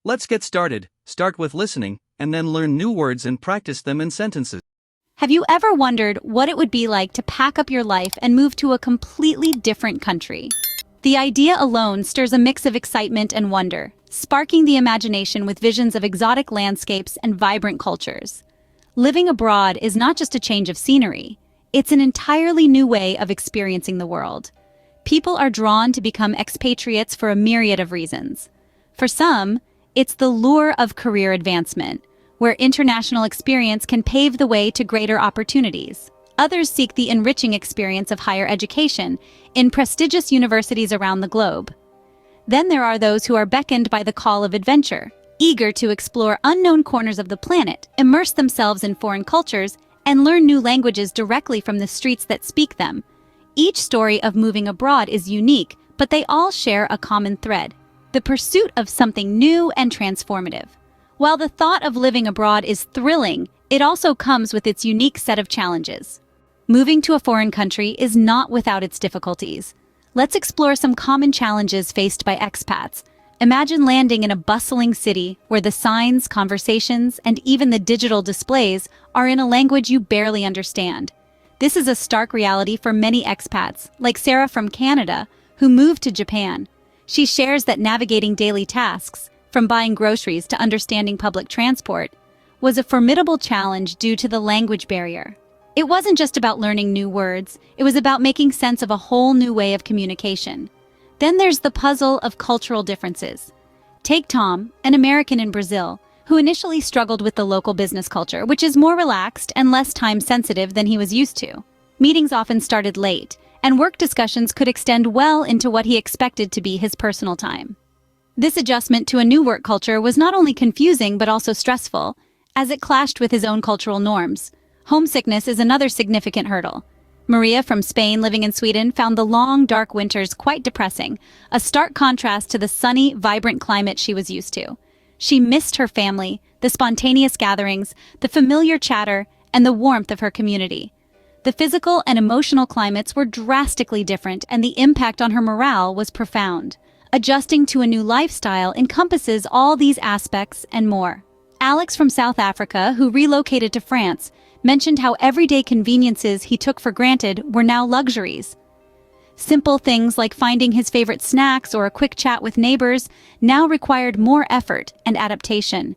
Let's get started. Start with listening, and then learn new words and practice them in sentences. Have you ever wondered what it would be like to pack up your life and move to a completely different country? The idea alone stirs a mix of excitement and wonder, sparking the imagination with visions of exotic landscapes and vibrant cultures. Living abroad is not just a change of scenery, it's an entirely new way of experiencing the world. People are drawn to become expatriates for a myriad of reasons. For some, it's the lure of career advancement, where international experience can pave the way to greater opportunities. Others seek the enriching experience of higher education in prestigious universities around the globe. Then there are those who are beckoned by the call of adventure, eager to explore unknown corners of the planet, immerse themselves in foreign cultures, and learn new languages directly from the streets that speak them. Each story of moving abroad is unique, but they all share a common thread: the pursuit of something new and transformative. While the thought of living abroad is thrilling, it also comes with its unique set of challenges. Moving to a foreign country is not without its difficulties. Let's explore some common challenges faced by expats. Imagine landing in a bustling city where the signs, conversations, and even the digital displays are in a language you barely understand. This is a stark reality for many expats, like Sarah from Canada, who moved to Japan. She shares that navigating daily tasks, from buying groceries to understanding public transport, was a formidable challenge due to the language barrier. It wasn't just about learning new words, it was about making sense of a whole new way of communication. Then there's the puzzle of cultural differences. Take Tom, an American in Brazil, who initially struggled with the local business culture, which is more relaxed and less time-sensitive than he was used to. Meetings often started late, and work discussions could extend well into what he expected to be his personal time. This adjustment to a new work culture was not only confusing but also stressful, as it clashed with his own cultural norms. Homesickness is another significant hurdle. Maria from Spain, living in Sweden, found the long, dark winters quite depressing, a stark contrast to the sunny, vibrant climate she was used to. She missed her family, the spontaneous gatherings, the familiar chatter, and the warmth of her community. The physical and emotional climates were drastically different, and the impact on her morale was profound. Adjusting to a new lifestyle encompasses all these aspects and more. Alex from South Africa, who relocated to France, mentioned how everyday conveniences he took for granted were now luxuries. Simple things like finding his favorite snacks or a quick chat with neighbors now required more effort and adaptation.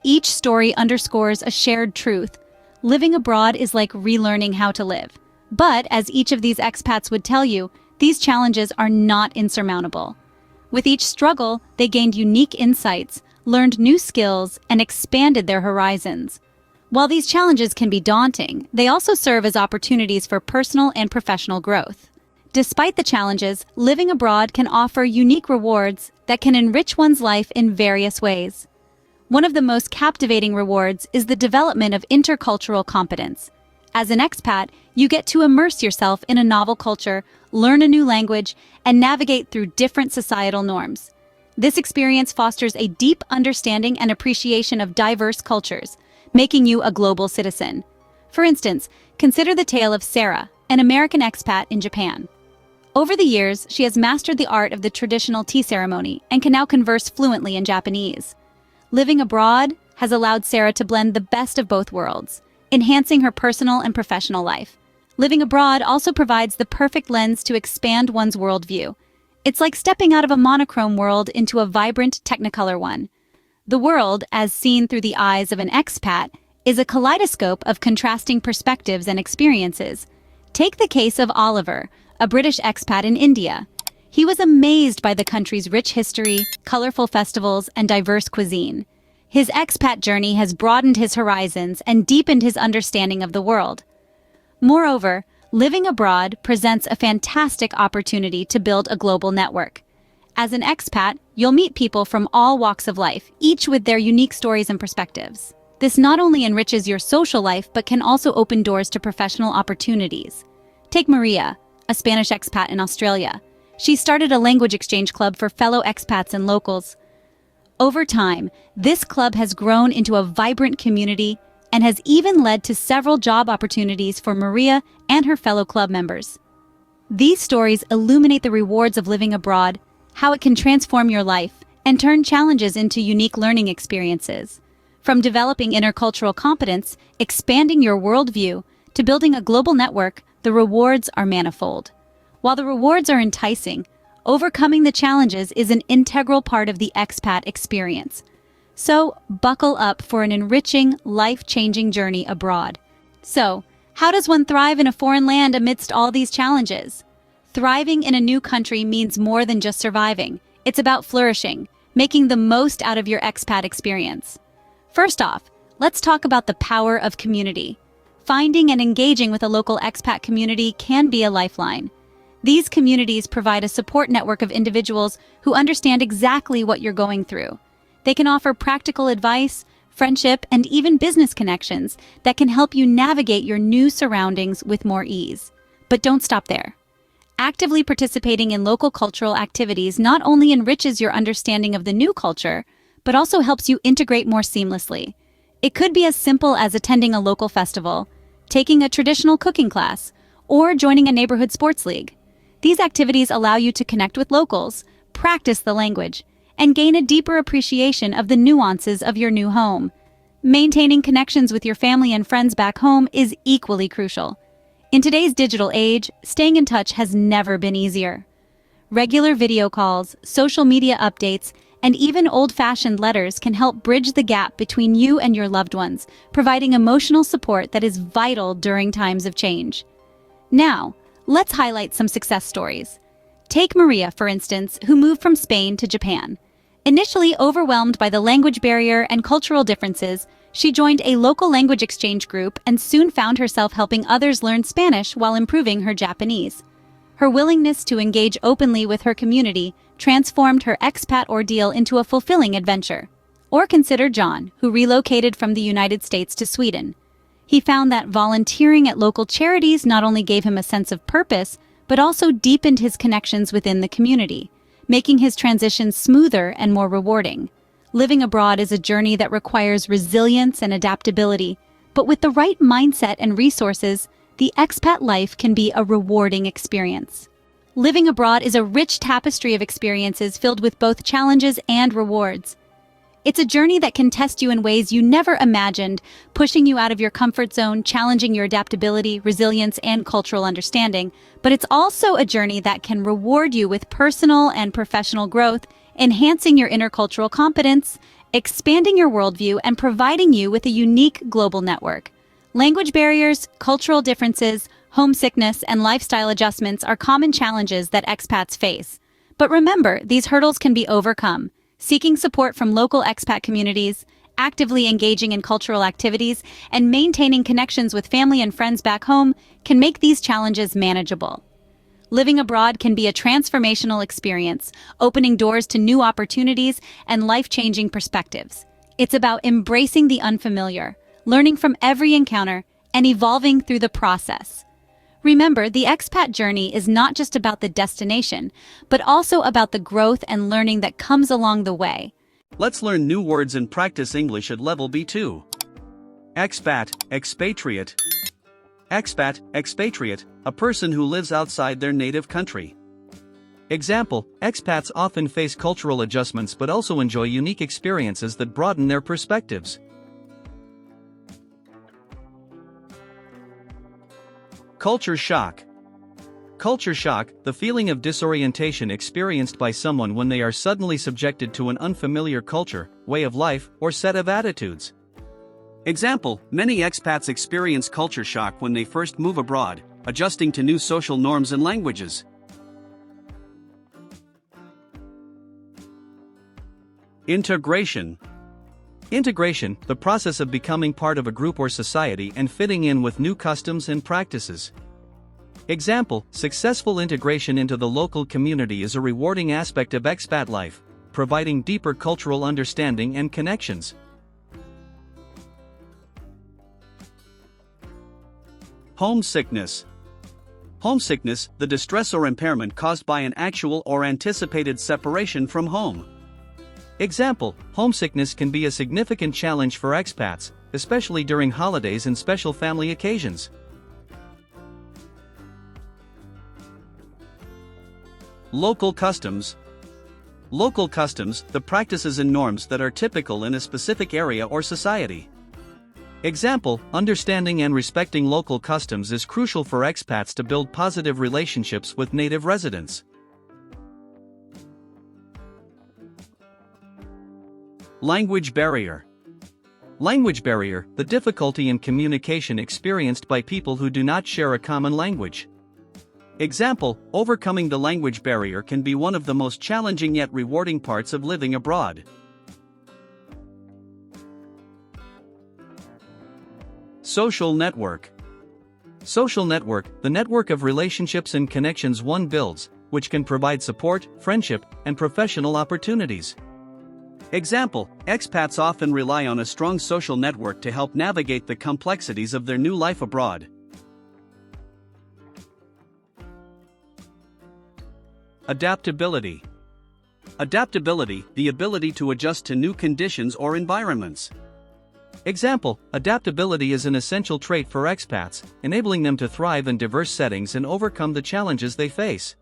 Each story underscores a shared truth: living abroad is like relearning how to live. But, as each of these expats would tell you, these challenges are not insurmountable. With each struggle, they gained unique insights, learned new skills, and expanded their horizons. While these challenges can be daunting, they also serve as opportunities for personal and professional growth. Despite the challenges, living abroad can offer unique rewards that can enrich one's life in various ways. One of the most captivating rewards is the development of intercultural competence. As an expat, you get to immerse yourself in a novel culture, learn a new language, and navigate through different societal norms. This experience fosters a deep understanding and appreciation of diverse cultures, making you a global citizen. For instance, consider the tale of Sarah, an American expat in Japan. Over the years, she has mastered the art of the traditional tea ceremony and can now converse fluently in Japanese. Living abroad has allowed Sarah to blend the best of both worlds, enhancing her personal and professional life. Living abroad also provides the perfect lens to expand one's worldview. It's like stepping out of a monochrome world into a vibrant, technicolor one. The world, as seen through the eyes of an expat, is a kaleidoscope of contrasting perspectives and experiences. Take the case of Oliver, a British expat in India. He was amazed by the country's rich history, colorful festivals, and diverse cuisine. His expat journey has broadened his horizons and deepened his understanding of the world. Moreover, living abroad presents a fantastic opportunity to build a global network. As an expat, you'll meet people from all walks of life, each with their unique stories and perspectives. This not only enriches your social life, but can also open doors to professional opportunities. Take Maria, a Spanish expat in Australia. She started a language exchange club for fellow expats and locals. Over time, this club has grown into a vibrant community and has even led to several job opportunities for Maria and her fellow club members. These stories illuminate the rewards of living abroad, how it can transform your life, and turn challenges into unique learning experiences. From developing intercultural competence, expanding your worldview, to building a global network, the rewards are manifold. While the rewards are enticing, overcoming the challenges is an integral part of the expat experience. So, buckle up for an enriching, life-changing journey abroad. So, how does one thrive in a foreign land amidst all these challenges? Thriving in a new country means more than just surviving. It's about flourishing, making the most out of your expat experience. First off, let's talk about the power of community. Finding and engaging with a local expat community can be a lifeline. These communities provide a support network of individuals who understand exactly what you're going through. They can offer practical advice, friendship, and even business connections that can help you navigate your new surroundings with more ease. But don't stop there. Actively participating in local cultural activities not only enriches your understanding of the new culture, but also helps you integrate more seamlessly. It could be as simple as attending a local festival, taking a traditional cooking class, or joining a neighborhood sports league. These activities allow you to connect with locals, practice the language, and gain a deeper appreciation of the nuances of your new home. Maintaining connections with your family and friends back home is equally crucial. In today's digital age, staying in touch has never been easier. Regular video calls, social media updates, and even old-fashioned letters can help bridge the gap between you and your loved ones, providing emotional support that is vital during times of change. Now, let's highlight some success stories. Take Maria, for instance, who moved from Spain to Japan. Initially overwhelmed by the language barrier and cultural differences, she joined a local language exchange group and soon found herself helping others learn Spanish while improving her Japanese. Her willingness to engage openly with her community transformed her expat ordeal into a fulfilling adventure. Or consider John, who relocated from the United States to Sweden. He found that volunteering at local charities not only gave him a sense of purpose, but also deepened his connections within the community, making his transition smoother and more rewarding. Living abroad is a journey that requires resilience and adaptability, but with the right mindset and resources, the expat life can be a rewarding experience. Living abroad is a rich tapestry of experiences filled with both challenges and rewards. It's a journey that can test you in ways you never imagined, pushing you out of your comfort zone, challenging your adaptability, resilience, and cultural understanding. But it's also a journey that can reward you with personal and professional growth, enhancing your intercultural competence, expanding your worldview, and providing you with a unique global network. Language barriers, cultural differences, homesickness, and lifestyle adjustments are common challenges that expats face. But remember, these hurdles can be overcome. Seeking support from local expat communities, actively engaging in cultural activities, and maintaining connections with family and friends back home can make these challenges manageable. Living abroad can be a transformational experience, opening doors to new opportunities and life-changing perspectives. It's about embracing the unfamiliar, learning from every encounter, and evolving through the process. Remember, the expat journey is not just about the destination, but also about the growth and learning that comes along the way. Let's learn new words and practice English at level B2. Expat, expatriate. Expat, expatriate, a person who lives outside their native country. Example, expats often face cultural adjustments but also enjoy unique experiences that broaden their perspectives. Culture shock. Culture shock, the feeling of disorientation experienced by someone when they are suddenly subjected to an unfamiliar culture, way of life, or set of attitudes. Example, many expats experience culture shock when they first move abroad, adjusting to new social norms and languages. Integration. Integration, the process of becoming part of a group or society and fitting in with new customs and practices. Example, successful integration into the local community is a rewarding aspect of expat life, providing deeper cultural understanding and connections. Homesickness. Homesickness, the distress or impairment caused by an actual or anticipated separation from home. Example, homesickness can be a significant challenge for expats, especially during holidays and special family occasions. Local customs. Local customs, the practices and norms that are typical in a specific area or society. Example, understanding and respecting local customs is crucial for expats to build positive relationships with native residents. Language barrier. Language barrier, the difficulty in communication experienced by people who do not share a common language. Example, overcoming the language barrier can be one of the most challenging yet rewarding parts of living abroad. Social network. Social network, the network of relationships and connections one builds, which can provide support, friendship, and professional opportunities. Example, expats often rely on a strong social network to help navigate the complexities of their new life abroad. Adaptability. Adaptability, the ability to adjust to new conditions or environments. Example, adaptability is an essential trait for expats, enabling them to thrive in diverse settings and overcome the challenges they face.